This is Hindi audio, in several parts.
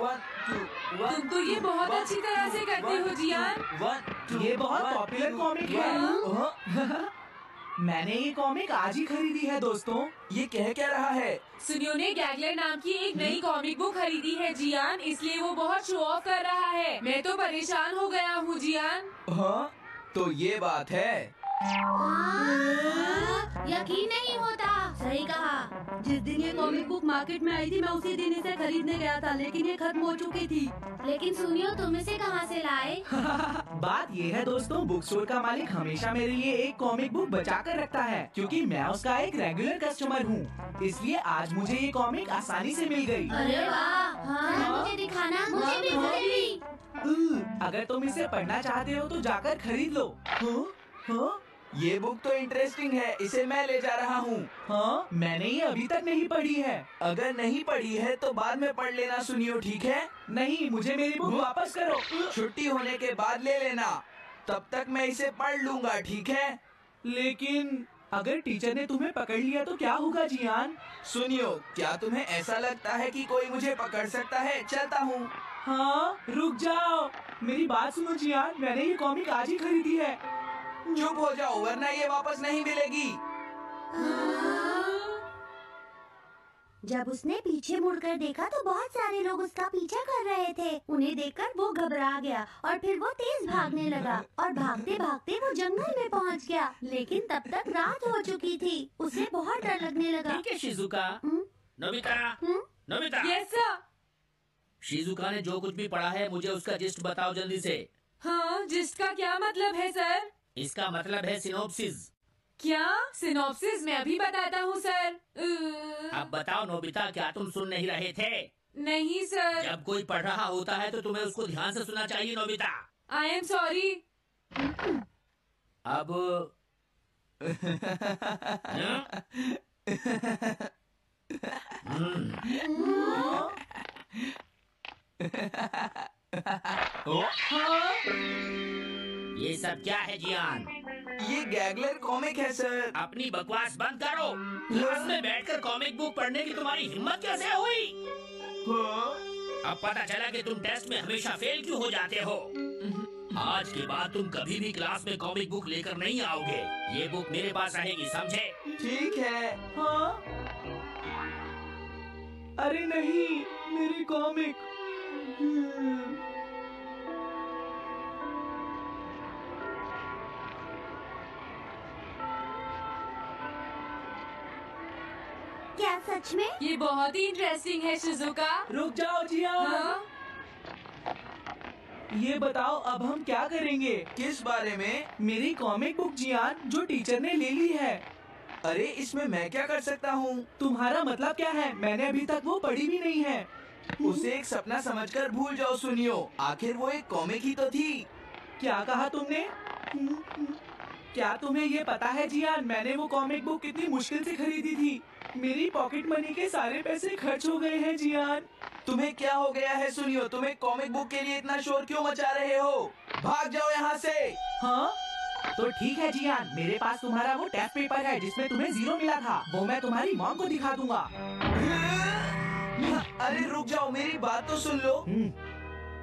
वाह, तुम तो ये बहुत अच्छी तरह से करते हो जियान। ये बहुत पॉपुलर कॉमिक है। मैंने ये कॉमिक आज ही खरीदी है दोस्तों। ये कह क्या रहा है? सुनियो ने गैगलर नाम की एक नई कॉमिक बुक खरीदी है जियान, इसलिए वो बहुत शो ऑफ कर रहा है। मैं तो परेशान हो गया हूँ जियान। हाँ, तो ये बात है। यकीन नहीं होता। सही कहा। जिस दिन ये कॉमिक बुक मार्केट में आई थी मैं उसी दिन इसे खरीदने गया था, लेकिन ये खत्म हो चुकी थी। लेकिन सुनियो, तुम इसे कहाँ से लाए? बात ये है दोस्तों, बुक स्टोर का मालिक हमेशा मेरे लिए एक कॉमिक बुक बचा कर रखता है, क्योंकि मैं उसका एक रेगुलर कस्टमर हूँ। इसलिए आज मुझे ये कॉमिक आसानी से मिल गई। अरे वाह, हाँ, मुझे दिखाना, मुझे भी जल्दी। अगर तुम इसे पढ़ना चाहते हो तो जाकर खरीद लो। हाँ? ये बुक तो इंटरेस्टिंग है, इसे मैं ले जा रहा हूँ। हाँ, मैंने ये अभी तक नहीं पढ़ी है। अगर नहीं पढ़ी है तो बाद में पढ़ लेना सुनियो, ठीक है? नहीं, मुझे मेरी बुक वापस करो। छुट्टी होने के बाद ले लेना, तब तक मैं इसे पढ़ लूंगा, ठीक है? लेकिन अगर टीचर ने तुम्हें पकड़ लिया तो क्या होगा जियान? सुनियो, क्या तुम्हें ऐसा लगता है कि कोई मुझे पकड़ सकता है? चलता हूँ। हाँ, रुक जाओ, मेरी बात सुनो जियान, मैंने ये कॉमिक आज ही खरीदी है। चुप हो जाओ, वरना ये वापस नहीं मिलेगी। जब उसने पीछे मुड़कर देखा तो बहुत सारे लोग उसका पीछा कर रहे थे। उन्हें देखकर वो घबरा गया और फिर वो तेज भागने लगा और भागते भागते वो जंगल में पहुंच गया। लेकिन तब तक रात हो चुकी थी। उसे बहुत डर लगने लगा। ठीक है Shizuka. Nobita, Nobita. Yes sir. Shizuka ने जो कुछ भी पढ़ा है मुझे उसका जिस्ट बताओ जल्दी से। हाँ, जिस्ट का क्या मतलब है सर? इसका मतलब है सिनोप्सिस। क्या? सिनॉप्सिस मैं अभी बताता हूँ सर। अब बताओ नोबिता, क्या तुम सुन नहीं रहे थे? नहीं सर। जब कोई पढ़ रहा होता है तो तुम्हें उसको ध्यान से सुनना चाहिए नोबिता। I am sorry. अब ये सब क्या है जियान? ये गैगलर कॉमिक है सर। अपनी बकवास बंद करो। क्लास में बैठकर कॉमिक बुक पढ़ने की तुम्हारी हिम्मत कैसे हुई? अब पता चला कि तुम टेस्ट में हमेशा फेल क्यों हो जाते हो। आज के बाद तुम कभी भी क्लास में कॉमिक बुक लेकर नहीं आओगे। ये बुक मेरे पास रहेगी, समझे? ठीक है। हाँ? अरे नहीं, मेरी कॉमिक। क्या सच में? ये बहुत ही इंटरेस्टिंग है शिजुका। रुक जाओ जियान। हाँ? ये बताओ अब हम क्या करेंगे? किस बारे में? मेरी कॉमिक बुक जियान, जो टीचर ने ले ली है। अरे इसमें मैं क्या कर सकता हूँ? तुम्हारा मतलब क्या है? मैंने अभी तक वो पढ़ी भी नहीं है। उसे एक सपना समझकर भूल जाओ सुनियो, आखिर वो एक कॉमिक ही तो थी। क्या कहा तुमने? क्या तुम्हें ये पता है जियान, मैंने वो कॉमिक बुक कितनी मुश्किल से खरीदी थी। मेरी पॉकेट मनी के सारे पैसे खर्च हो गए हैं जियान। तुम्हें क्या हो गया है सुनियो? तुम्हें कॉमिक बुक के लिए इतना शोर क्यों मचा रहे हो? भाग जाओ यहाँ से। हाँ? तो ठीक है जियान, मेरे पास तुम्हारा वो टेस्ट पेपर है जिसमें तुम्हें 0 मिला था। वो मैं तुम्हारी मॉम को दिखा दूंगा। अरे रुक जाओ, मेरी बात तो सुन लो।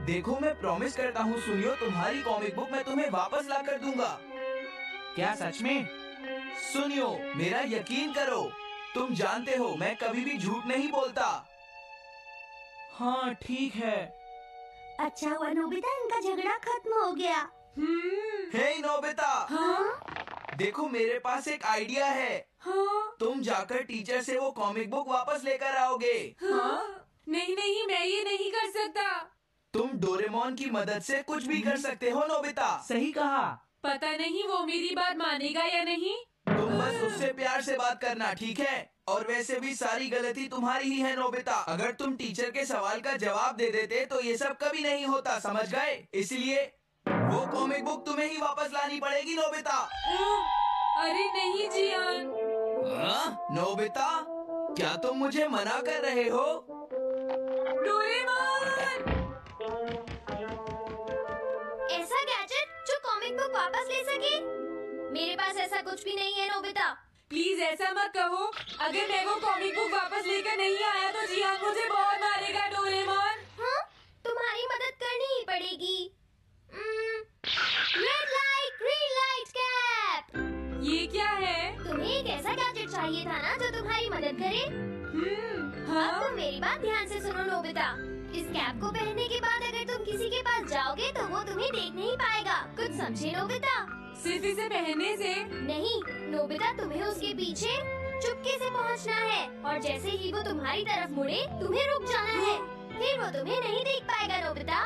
देखो मैं प्रॉमिस करता हूँ सुनियो, तुम्हारी कॉमिक बुक मैं तुम्हें वापस ला कर दूंगा। क्या सच में? सुनियो, मेरा यकीन करो, तुम जानते हो मैं कभी भी झूठ नहीं बोलता। हाँ ठीक है। अच्छा हुआ नोबिता, इनका झगड़ा खत्म हो गया। हे नोबिता। हाँ? देखो मेरे पास एक आइडिया है। हाँ? तुम जाकर टीचर से वो कॉमिक बुक वापस लेकर आओगे। हाँ? नहीं नहीं, मैं ये नहीं कर सकता। तुम डोरेमोन की मदद से कुछ भी कर सकते हो नोबिता। सही कहा। पता नहीं वो मेरी बात मानेगा या नहीं। तुम बस उससे प्यार से बात करना, ठीक है? और वैसे भी सारी गलती तुम्हारी ही है नोबिता। अगर तुम टीचर के सवाल का जवाब दे देते तो ये सब कभी नहीं होता, समझ गए? इसलिए वो कॉमिक बुक तुम्हें ही वापस लानी पड़ेगी नोबिता। अरे नहीं जियान। नोबिता, क्या तुम मुझे मना कर रहे हो? डोरेमोन! ऐसा गैजेट जो कॉमिक बुक वापस ले सके? मेरे पास ऐसा कुछ भी नहीं है नोबिता। प्लीज ऐसा मत कहो। अगर मैं वो कॉमिक बुक वापस लेकर नहीं आया तो जियान मुझे बहुत मारेगा डोरेमोन। हाँ, तुम्हारी मदद करनी ही पड़ेगी। Red light green light cap. ये क्या है? तुम्हें एक ऐसा गैजेट चाहिए था ना जो तुम्हारी मदद करे। अब हाँ? तुम मेरी बात ध्यान से सुनो नोबिता। इस कैप को पहनने के बाद अगर तुम किसी के पास जाओगे तो वो तुम्हें देख नहीं पाएगा। कुछ समझे नोबिता? सिर्फ इसे पहनने से? नहीं नोबिता, तुम्हें उसके पीछे चुपके से पहुंचना है और जैसे ही वो तुम्हारी तरफ मुड़े तुम्हें रुक जाना है। फिर वो तुम्हें नहीं देख पाएगा नोबिता।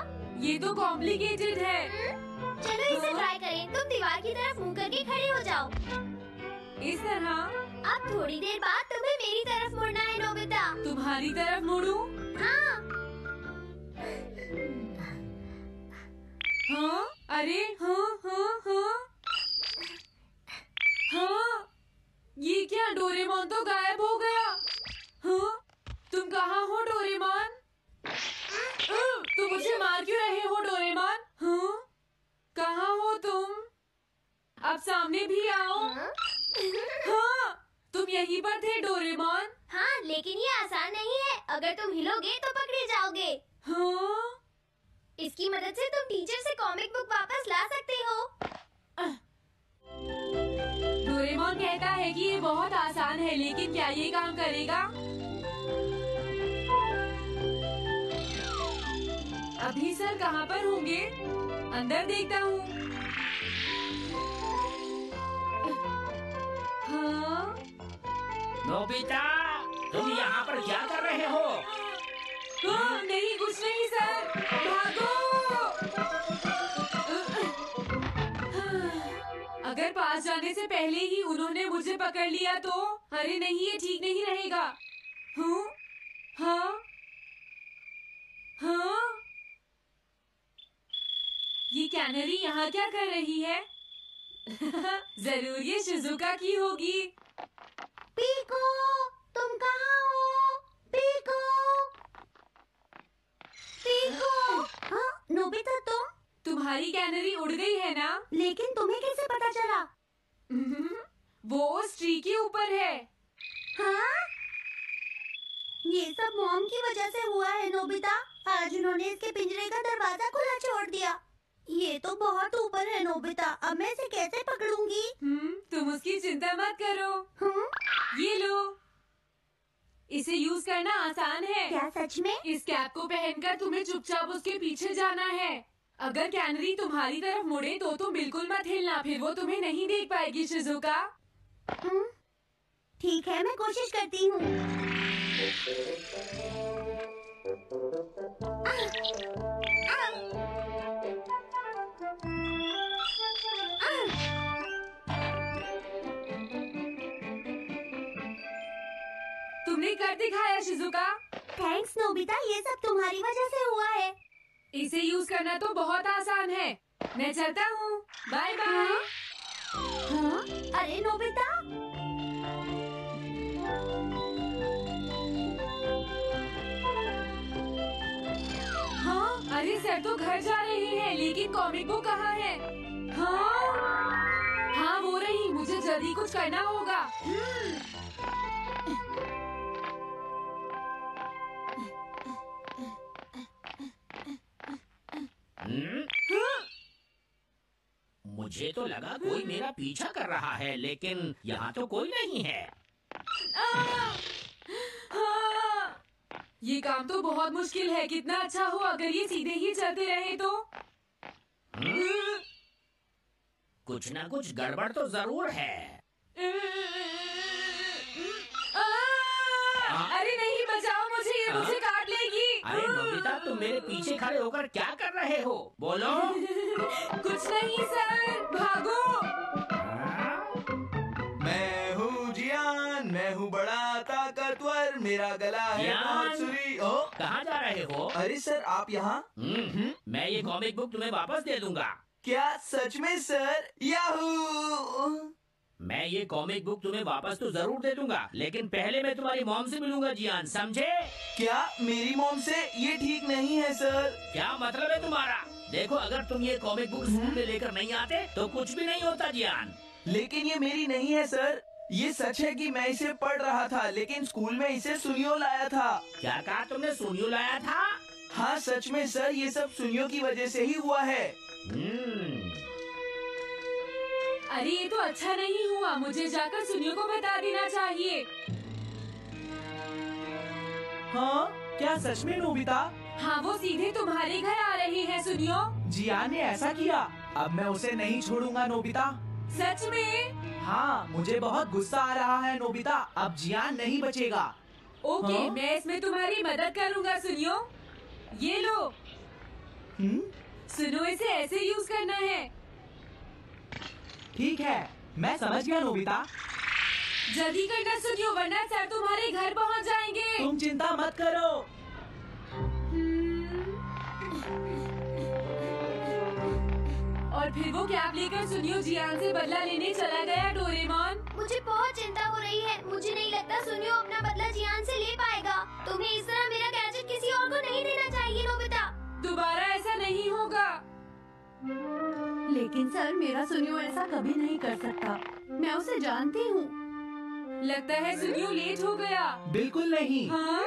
ये तो कॉम्प्लिकेटेड है। चलो इसे ट्राई करें। तुम दीवार की तरफ मुंह करके खड़े हो जाओ। इस तरह? अब थोड़ी देर बाद तुम्हें मेरी तरफ मुड़ना है नोबिता। तुम्हारी तरफ मुड़ूं? हाँ। हाँ? अरे हाँ हाँ हाँ हाँ, ये क्या? डोरेमोन तो गायब हो गया। हाँ? तुम कहाँ हो डोरेमोन? तुम मुझे मार क्यों रहे हो डोरेमोन? हाँ? कहाँ हो तुम? अब सामने भी आओ। हाँ, तुम यहीं पर थे डोरेमोन। हाँ, लेकिन ये आसान नहीं है। अगर तुम हिलोगे तो पकड़े जाओगे। हाँ? इसकी मदद से तुम टीचर से कॉमिक बुक वापस ला सकते हो। डोरेमोन कहता है कि ये बहुत आसान है, लेकिन क्या ये काम करेगा? अभी सर कहाँ पर होंगे? अंदर देखता हूँ। हाँ? नोबिता, तुम यहाँ पर क्या कर रहे हो? हाँ, नहीं कुछ नहीं सर। भागो! अगर पास जाने से पहले ही उन्होंने मुझे पकड़ लिया तो? अरे नहीं, ये ठीक नहीं रहेगा। हाँ? हाँ? हाँ? ये कैनरी यहाँ क्या कर रही है? जरूर ये शिजुका की होगी। पीको, तुम कहाँ हो? Pico, pico. हाँ, नोबिता तुम? तुम्हारी कैनरी उड़ गई है ना? लेकिन तुम्हें कैसे पता चला? वो उस ट्री के ऊपर है। हाँ? ये सब मॉम की वजह से हुआ है नोबिता। आज उन्होंने इसके पिंजरे का दरवाजा खुला छोड़ दिया। ये तो बहुत ऊपर है नोबिता। अब मैं इसे कैसे पकड़ूंगी? तुम उसकी चिंता मत करो। हाँ? ये लो, इसे यूज करना आसान है। क्या सच में? इस कैप को पहनकर तुम्हें चुपचाप उसके पीछे जाना है। अगर कैनरी तुम्हारी तरफ मुड़े तो तुम बिल्कुल मत हिलना, फिर वो तुम्हें नहीं देख पाएगी शिजुका। ठीक है, मैं कोशिश करती हूँ। तुमने कर दिखाया शिजुका। थैंक्स नोबिता, ये सब तुम्हारी वजह से हुआ है। इसे यूज करना तो बहुत आसान है। मैं चलता हूँ। Bye bye. हाँ? अरे नोबिता, हाँ? अरे सर तो घर जा रहे हैं, लेकिन कॉमिक बुक कहाँ है? हाँ? हाँ वो रही। मुझे जल्दी कुछ करना होगा। मुझे तो लगा कोई मेरा पीछा कर रहा है, लेकिन यहाँ तो कोई नहीं है। हाँ! ये काम तो बहुत मुश्किल है। कितना अच्छा हो अगर ये सीधे ही चलते रहे तो। कुछ ना कुछ गड़बड़ तो जरूर है। अरे नहीं, बचाओ मुझे, ये मुझे काट लेगी। अरे नोबिता, तुम मेरे पीछे खड़े होकर क्या कर रहे हो? बोलो। कुछ नहीं सर, भागो। मैं हूँ जियान, मैं हूँ बड़ा ताकतवर, मेरा गला है जियान? बहुत सुरी। ओ, कहाँ जा रहे हो? अरे सर आप यहाँ? मैं ये कॉमिक बुक तुम्हें वापस दे दूंगा। क्या सच में सर? याहू! मैं ये कॉमिक बुक तुम्हें वापस तो जरूर दे दूंगा, लेकिन पहले मैं तुम्हारी मॉम से मिलूंगा जियान, समझे? क्या मेरी मॉम से? ये ठीक नहीं है सर। क्या मतलब है तुम्हारा? देखो, अगर तुम ये कॉमिक बुक स्कूल में लेकर नहीं आते तो कुछ भी नहीं होता जियान। लेकिन ये मेरी नहीं है सर। ये सच है कि मैं इसे पढ़ रहा था, लेकिन स्कूल में इसे सुनियो लाया था। क्या कहा तुमने? सुनियो लाया था? हाँ सच में सर, ये सब सुनियो की वजह से ही हुआ है। अरे ये तो अच्छा नहीं हुआ, मुझे जाकर सुनियो को बता देना चाहिए। हाँ क्या सच में नोबिता? हाँ वो सीधे तुम्हारे घर आ रहे हैं सुनियो। जियान ने ऐसा किया? अब मैं उसे नहीं छोड़ूंगा नोबिता। सच में? हाँ मुझे बहुत गुस्सा आ रहा है नोबिता, अब जियान नहीं बचेगा। ओके हाँ? मैं इसमें तुम्हारी मदद करूँगा सुनियो। ये लो। सुनो इसे ऐसे यूज करना है। ठीक है मैं समझ गया नोबिता। जल्दी करना सुनियो वरना सर तुम्हारे घर पहुंच जाएंगे। तुम चिंता मत करो। और फिर वो कैब लेकर सुनियो जियान से बदला लेने चला गया। डोरेमोन मुझे बहुत चिंता हो रही है। मुझे नहीं लगता सुनियो अपना बदला जियान से ले पाएगा। तुम्हें इस तरह मेरा गैजेट किसी और को नहीं देना चाहिए नोबिता। दोबारा ऐसा नहीं होगा। लेकिन सर मेरा सुनियो ऐसा कभी नहीं कर सकता, मैं उसे जानती हूँ। लगता है सुनियो लेट हो गया। बिल्कुल नहीं। हाँ?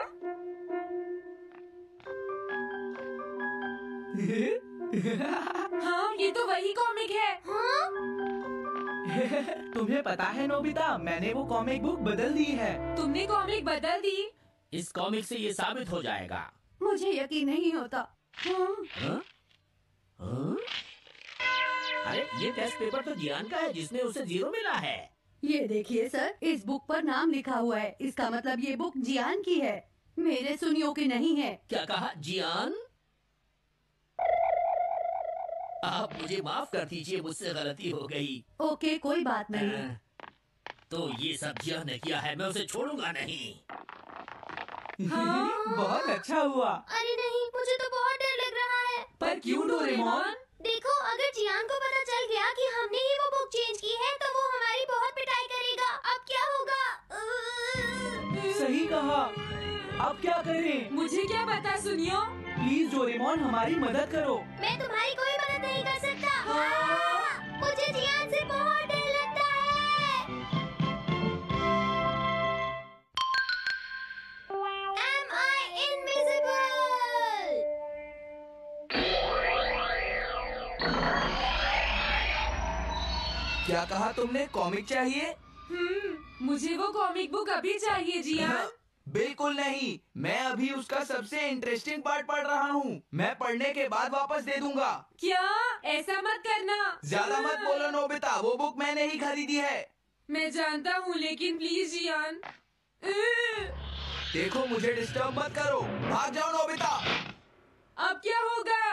हाँ ये तो वही कॉमिक है। हाँ? तुम्हें पता है नोबिता, मैंने वो कॉमिक बुक बदल दी है। तुमने कॉमिक बदल दी? इस कॉमिक से ये साबित हो जाएगा। मुझे यकीन नहीं होता। हाँ? हाँ? अरे ये टेस्ट पेपर तो जियान का है जिसने उसे 0 मिला है। ये देखिए सर, इस बुक पर नाम लिखा हुआ है, इसका मतलब ये बुक जियान की है, मेरे सुनियो की नहीं है। क्या कहा? जियान? आप मुझे माफ कर दीजिए, मुझसे गलती हो गई। ओके कोई बात नहीं। तो ये सब जियान ने किया है, मैं उसे छोड़ूंगा नहीं। बहुत अच्छा हुआ। अरे नहीं, मुझे तो बहुत डर लग रहा है। पर क्यों डोरेमोन? देखो अगर जियान को पता चल गया कि हमने ही वो बुक चेंज की है तो वो हमारी बहुत पिटाई करेगा। अब क्या होगा? सही कहा, अब क्या करें? मुझे क्या पता सुनियो। प्लीज डोरेमोन हमारी मदद करो। मैं तुम्हारी कोई मदद नहीं कर सकता। मुझे जियान से बहुत डर लगता है। Am I invisible? क्या कहा तुमने? कॉमिक चाहिए? मुझे वो कॉमिक बुक अभी चाहिए जियान। बिल्कुल नहीं, मैं अभी उसका सबसे इंटरेस्टिंग पार्ट पढ़ रहा हूँ। मैं पढ़ने के बाद वापस दे दूंगा। क्या? ऐसा मत करना। ज्यादा मत बोलो नोबिता, वो बुक मैंने ही खरीदी है। मैं जानता हूँ लेकिन प्लीज जियान। देखो मुझे डिस्टर्ब मत करो, भाग जाओ नोबिता। अब क्या होगा?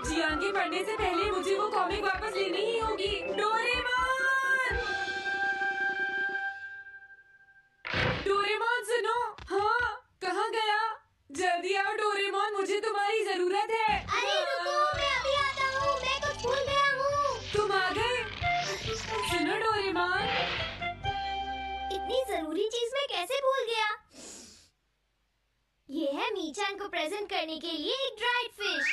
जियान के पढ़ने से पहले मुझे वो कॉमिक वापस लेनी ही होगी। डोरेमोन! डोरेमोन सुनो। हाँ कहाँ गया? जल्दी आओ डोरेमोन, मुझे तुम्हारी जरूरत है। अरे रुको, मैं अभी आता हूँ। मैं कुछ भूल गया हूँ। तुम आ गए? सुनो डोरेमोन। इतनी जरूरी चीज मैं कैसे भूल गया? ये है मीचान को प्रेजेंट करने के लिए एक ड्राइड फिश।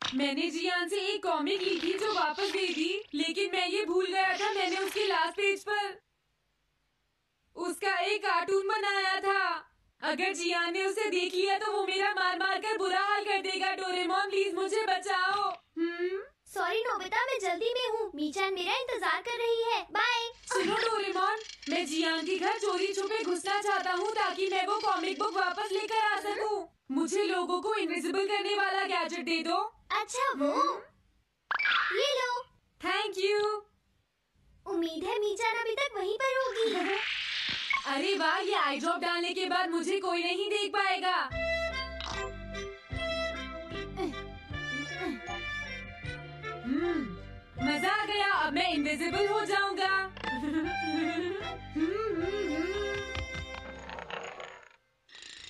मैंने जियान से एक कॉमिक ली थी जो वापस दे दी, लेकिन मैं ये भूल गया था मैंने उसके लास्ट पेज पर उसका एक कार्टून बनाया था। अगर जियान ने उसे देख लिया तो वो मेरा मार मार कर बुरा हाल कर देगा। डोरेमोन प्लीज मुझे बचाओ। सॉरी नोबिता, मैं जल्दी में हूँ। मीचान मेरा इंतजार कर रही है। बाय। सुनो डोरेमोन, मैं जियान के घर चोरी छुपे घुसना चाहता हूँ ताकि मैं वो कॉमिक बुक वापस लेकर आ सकूँ। मुझे लोगों को इनविजिबल करने वाला गैजेट दे दो। अच्छा वो ये लो। Thank you. उम्मीद है मीचान अभी तक वहीं पर होगी। अरे वाह, ये आई ड्रॉप डालने के बाद मुझे कोई नहीं देख पाएगा। मजा आ गया, अब मैं इनविजिबल हो जाऊंगा।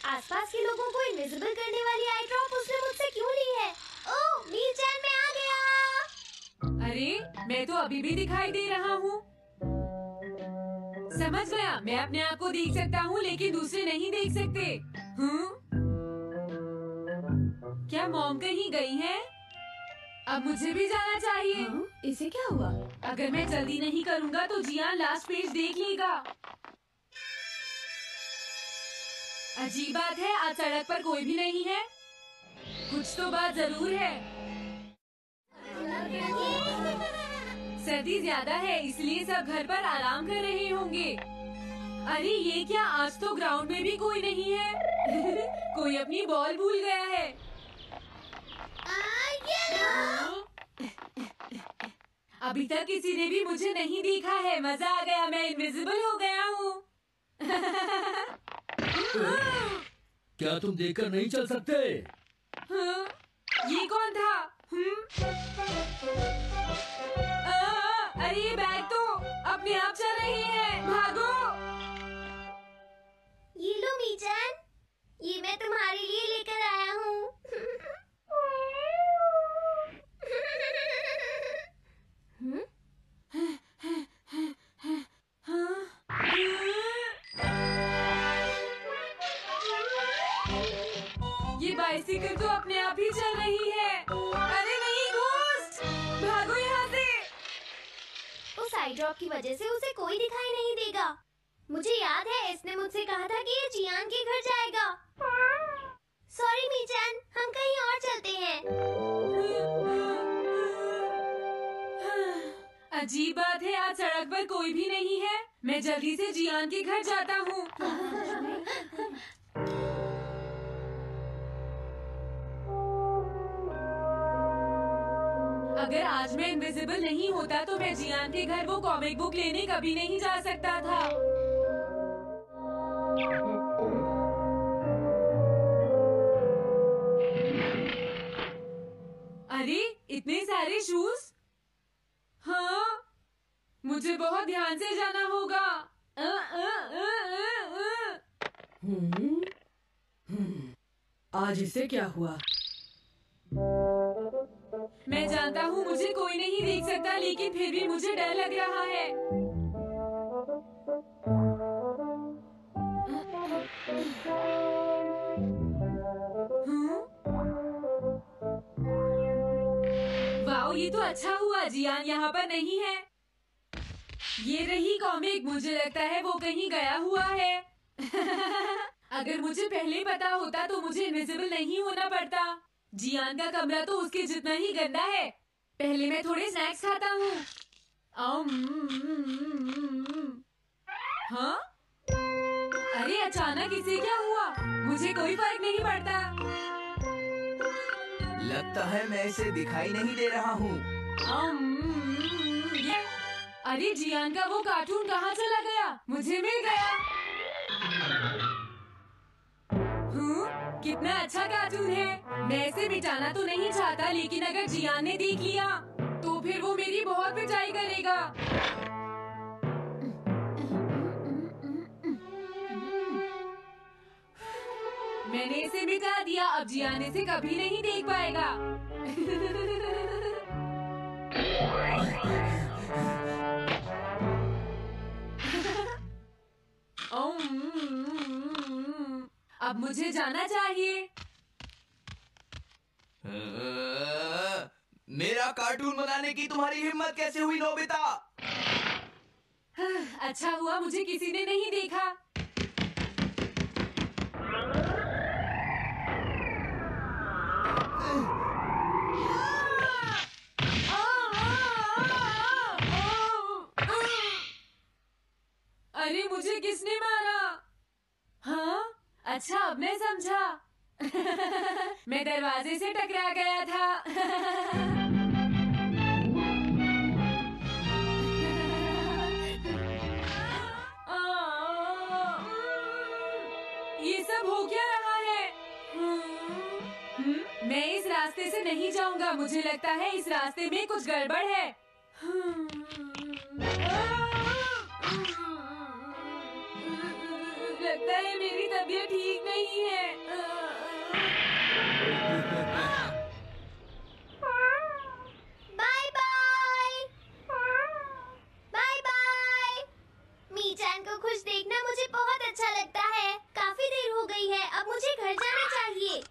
आसपास के लोगों को इनविजिबल करने वाली आई ड्रॉप उसने मुझसे क्यों ली है? ओह, मीचान मैं आ गया। अरे मैं तो अभी भी दिखाई दे रहा हूँ। समझ गया, मैं अपने आप को देख सकता हूँ लेकिन दूसरे नहीं देख सकते। क्या मॉम कहीं गई हैं? अब मुझे भी जाना चाहिए। इसे क्या हुआ? अगर मैं जल्दी नहीं करूँगा तो जियान लास्ट पेज देख लेगा। अजीब बात है, आज सड़क पर कोई भी नहीं है। कुछ तो बात जरूर है। सर्दी ज्यादा है इसलिए सब घर पर आराम कर रहे होंगे। अरे ये क्या, आज तो ग्राउंड में भी कोई नहीं है। कोई अपनी बॉल भूल गया है। अभी तक किसी ने भी मुझे नहीं देखा है। मजा आ गया, मैं इनविजिबल हो गया हूँ। क्या तुम देखकर नहीं चल सकते? ये कौन था? अरे ये बैग तो अपने आप चल रही है। भागो। ये लो मीचान, ये मैं तुम्हारे लिए लेकर आया हूँ। ये बाइसिकल तो अपने आप ही चल रही है। अरे नहीं, घोस्ट! भागो यहाँ से। उस आई ड्रॉप की वजह से उसे कोई दिखाई नहीं देगा। मुझे याद है इसने मुझसे कहा था कि ये जियान के घर जाएगा। सॉरी मीचान, हम कहीं और चलते हैं। अजीब बात है, आज सड़क पर कोई भी नहीं है। मैं जल्दी से जियान के घर जाता हूँ। अगर आज मैं इनविजिबल नहीं होता तो मैं जियान के घर वो कॉमिक बुक लेने कभी नहीं जा सकता था। अरे इतने सारे शूज। हाँ, मुझे बहुत ध्यान से जाना होगा। आज इसे क्या हुआ? मैं जानता हूँ मुझे कोई नहीं देख सकता, लेकिन फिर भी मुझे डर लग रहा है। वाओ, ये तो अच्छा हुआ जियान यहाँ पर नहीं है। ये रही कॉमिक। मुझे लगता है वो कहीं गया हुआ है। अगर मुझे पहले पता होता तो मुझे इनविजिबल नहीं होना पड़ता। जियान का कमरा तो उसके जितना ही गंदा है। पहले मैं थोड़े स्नैक्स खाता हूँ। हाँ? अरे अचानक इसे क्या हुआ? मुझे कोई फर्क नहीं पड़ता। लगता है मैं इसे दिखाई नहीं दे रहा हूँ। अरे जियान का वो कार्टून कहाँ चला गया? मुझे मिल गया। कितना अच्छा कार्टून है। मैं इसे मिटाना तो नहीं चाहता, लेकिन अगर जियान ने देख लिया तो फिर वो मेरी बहुत पिटाई करेगा। मैंने इसे मिटा दिया। अब जियान इसे कभी नहीं देख पाएगा। अब मुझे जाना चाहिए। मेरा कार्टून बनाने की तुम्हारी हिम्मत कैसे हुई नोबिता? अच्छा हुआ मुझे किसी ने नहीं देखा। अरे मुझे किसने मारा? हाँ, अच्छा अब मैं समझा। मैं दरवाजे से टकरा गया था। ये सब हो क्या रहा है? मैं इस रास्ते से नहीं जाऊंगा। मुझे लगता है इस रास्ते में कुछ गड़बड़ है। लगता है मेरी तबीयत ठीक नहीं है। Bye bye. Bye bye. मीचान को खुश देखना मुझे बहुत अच्छा लगता है। काफी देर हो गई है, अब मुझे घर जाना चाहिए।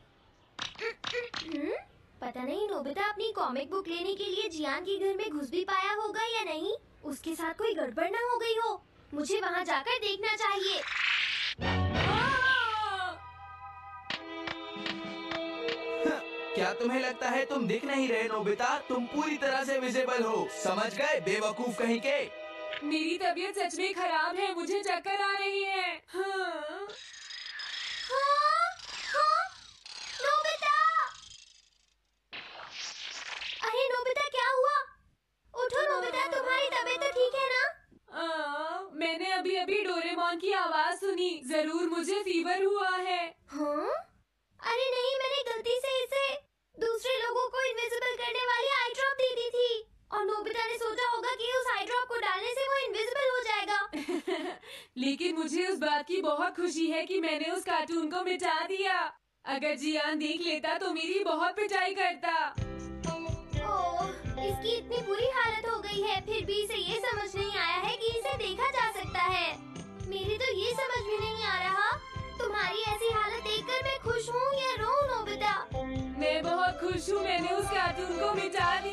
पता नहीं नोबिता अपनी कॉमिक बुक लेने के लिए जियान के घर में घुस भी पाया होगा या नहीं। उसके साथ कोई गड़बड़ ना हो गई हो। मुझे वहाँ जाकर देखना चाहिए। क्या तुम्हें लगता है तुम दिख नहीं रहे नोबिता? तुम पूरी तरह से विजिबल हो, समझ गए बेवकूफ कहीं के। मेरी तबीयत सच में खराब है, मुझे चक्कर आ रही है। हाँ। नोबिता! अरे नोबिता क्या हुआ? उठो नोबिता, तुम्हारी तबीयत तो ठीक है ना? मैंने अभी अभी डोरेमोन की आवाज सुनी, जरूर मुझे फीवर हुआ है। हाँ? अरे नहीं, मैंने गलती से इसे दूसरे लोगों को इनविजिबल करने वाली आई ड्रॉप दे दी थी और नोबिता ने सोचा होगा कि उस आई ड्रॉप को डालने से वो इनविजिबल हो जाएगा। लेकिन मुझे उस बात की बहुत खुशी है कि मैंने उस कार्टून को मिटा दिया। अगर जियान देख लेता तो मेरी बहुत पिटाई करता। ओह, इसकी इतनी बुरी हालत हो गई है, फिर भी इसे ये समझ नहीं आया है कि इसे देखा जा सकता है। मेरी तो ये समझ भी नहीं आ रहा, तुम्हारी ऐसी हालत देखकर मैं खुश हूँ या रोऊं नोबिता? मैं बहुत खुश हूँ, मैंने उस कार्टून को मिटा दिया।